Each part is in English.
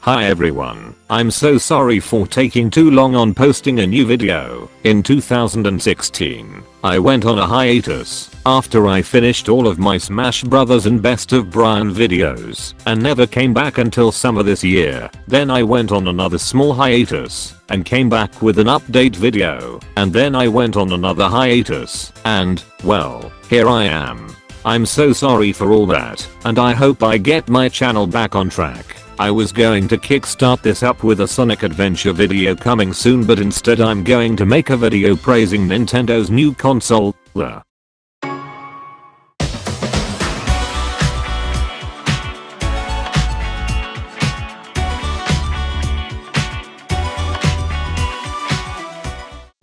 Hi everyone, I'm so sorry for taking too long on posting a new video. In 2016, I went on a hiatus after I finished all of my Smash Brothers and Best of Brian videos and never came back until summer this year. Then I went on another small hiatus and came back with an update video, and then I went on another hiatus and, well, here I am. I'm so sorry for all that, and I hope I get my channel back on track. I was going to kickstart this up with a Sonic Adventure video coming soon, but instead I'm going to make a video praising Nintendo's new console, the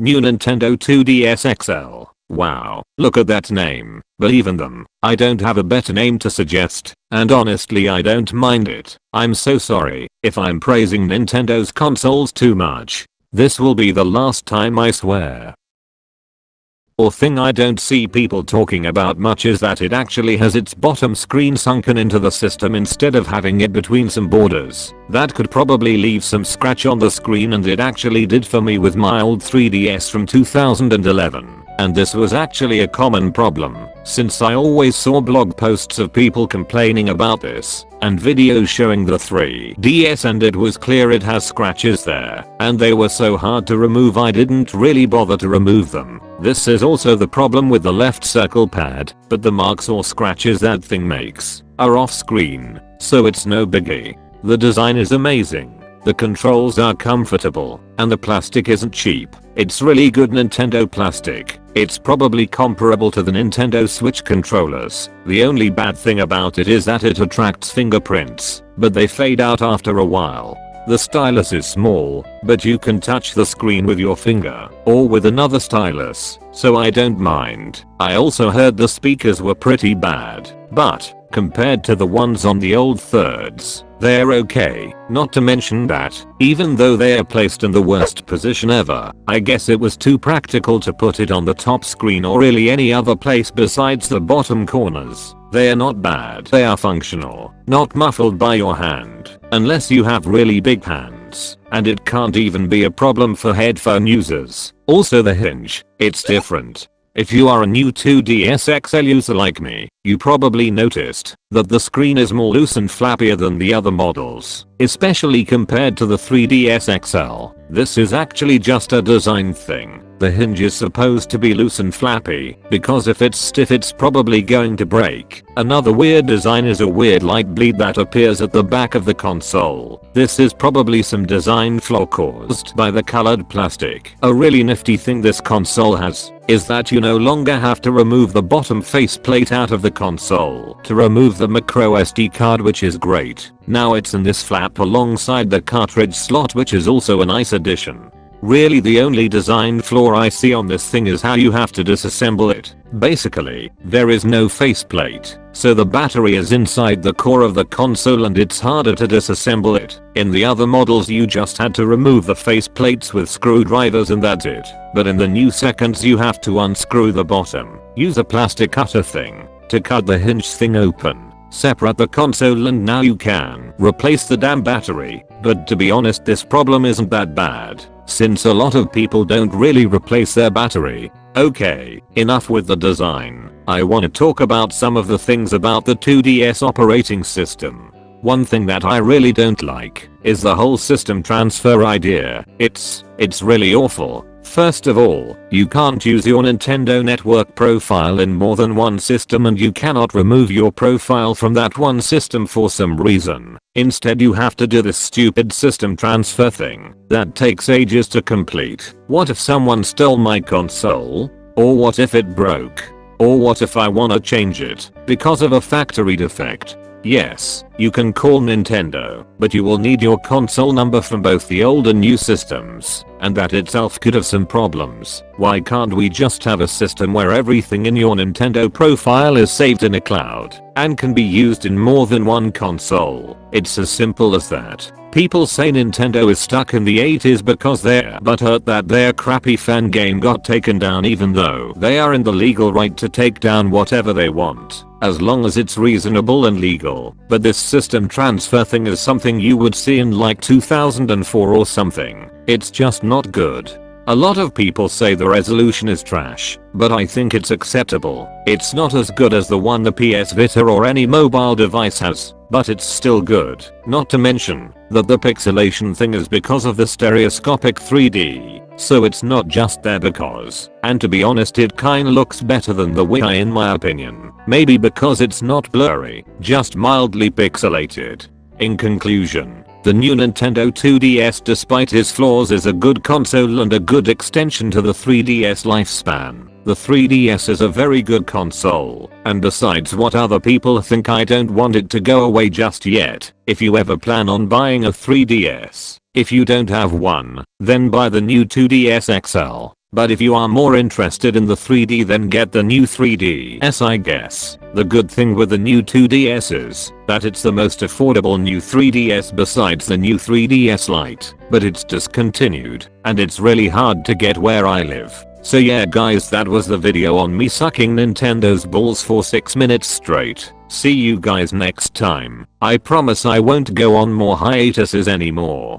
new Nintendo 2DS XL. Wow, look at that name. Believe in them, I don't have a better name to suggest, and honestly I don't mind it. I'm so sorry if I'm praising Nintendo's consoles too much. This will be the last time, I swear. Or thing I don't see people talking about much is that it actually has its bottom screen sunken into the system instead of having it between some borders. That could probably leave some scratch on the screen, and it actually did for me with my old 3DS from 2011. And this was actually a common problem, since I always saw blog posts of people complaining about this, and videos showing the 3DS, and it was clear it has scratches there, and they were so hard to remove I didn't really bother to remove them. This is also the problem with the left circle pad, but the marks or scratches that thing makes are off screen, so it's no biggie. The design is amazing. The controls are comfortable, and the plastic isn't cheap. It's really good Nintendo plastic. It's probably comparable to the Nintendo Switch controllers. The only bad thing about it is that it attracts fingerprints, but they fade out after a while. The stylus is small, but you can touch the screen with your finger or with another stylus, so I don't mind. I also heard the speakers were pretty bad, but compared to the ones on the old thirds, they're okay. Not to mention that, even though they are placed in the worst position ever, I guess it was too practical to put it on the top screen or really any other place besides the bottom corners. They are not bad. They are functional, not muffled by your hand, unless you have really big hands, and it can't even be a problem for headphone users. Also the hinge, it's different. If you are a new 2DS XL user like me, you probably noticed that the screen is more loose and flappier than the other models, especially compared to the 3DS XL. This is actually just a design thing. The hinge is supposed to be loose and flappy, because if it's stiff it's probably going to break. Another weird design is a weird light bleed that appears at the back of the console. This is probably some design flaw caused by the colored plastic. A really nifty thing this console has is that you no longer have to remove the bottom faceplate out of the console to remove the microSD card, which is great. Now it's in this flap alongside the cartridge slot, which is also a nice addition. Really the only design flaw I see on this thing is how you have to disassemble it. Basically, there is no faceplate, so the battery is inside the core of the console and it's harder to disassemble it. In the other models you just had to remove the faceplates with screwdrivers and that's it. But in the new seconds you have to unscrew the bottom, use a plastic cutter thing to cut the hinge thing open, separate the console, and now you can replace the damn battery. But to be honest, this problem isn't that bad, since a lot of people don't really replace their battery. Okay, enough with the design. I want to talk about some of the things about the 2DS operating system. One thing that I really don't like is the whole system transfer idea. It's really awful. First of all, you can't use your Nintendo Network profile in more than one system, and you cannot remove your profile from that one system for some reason. Instead you have to do this stupid system transfer thing that takes ages to complete. What if someone stole my console? Or what if it broke? Or what if I wanna change it because of a factory defect? Yes, you can call Nintendo, but you will need your console number from both the old and new systems, and that itself could have some problems. Why can't we just have a system where everything in your Nintendo profile is saved in a cloud and can be used in more than one console? It's as simple as that. People say Nintendo is stuck in the 80s because they're butthurt that their crappy fan game got taken down, even though they are in the legal right to take down whatever they want, as long as it's reasonable and legal. But this system transfer thing is something you would see in like 2004 or something. It's just not good. A lot of people say the resolution is trash, but I think it's acceptable. It's not as good as the one the PS Vita or any mobile device has, but it's still good. Not to mention that the pixelation thing is because of the stereoscopic 3D, so it's not just there because. And to be honest, it kinda looks better than the Wii in my opinion. Maybe because it's not blurry, just mildly pixelated. In conclusion, the new Nintendo 2DS, despite its flaws, is a good console and a good extension to the 3DS lifespan. The 3DS is a very good console, and besides what other people think, I don't want it to go away just yet. If you ever plan on buying a 3DS, if you don't have one, then buy the new 2DS XL. But if you are more interested in the 3D, then get the new 3DS, I guess. The good thing with the new 2DS is that it's the most affordable new 3DS besides the new 3DS Lite, but it's discontinued, and it's really hard to get where I live. So yeah guys, that was the video on me sucking Nintendo's balls for 6 minutes straight. See you guys next time. I promise I won't go on more hiatuses anymore.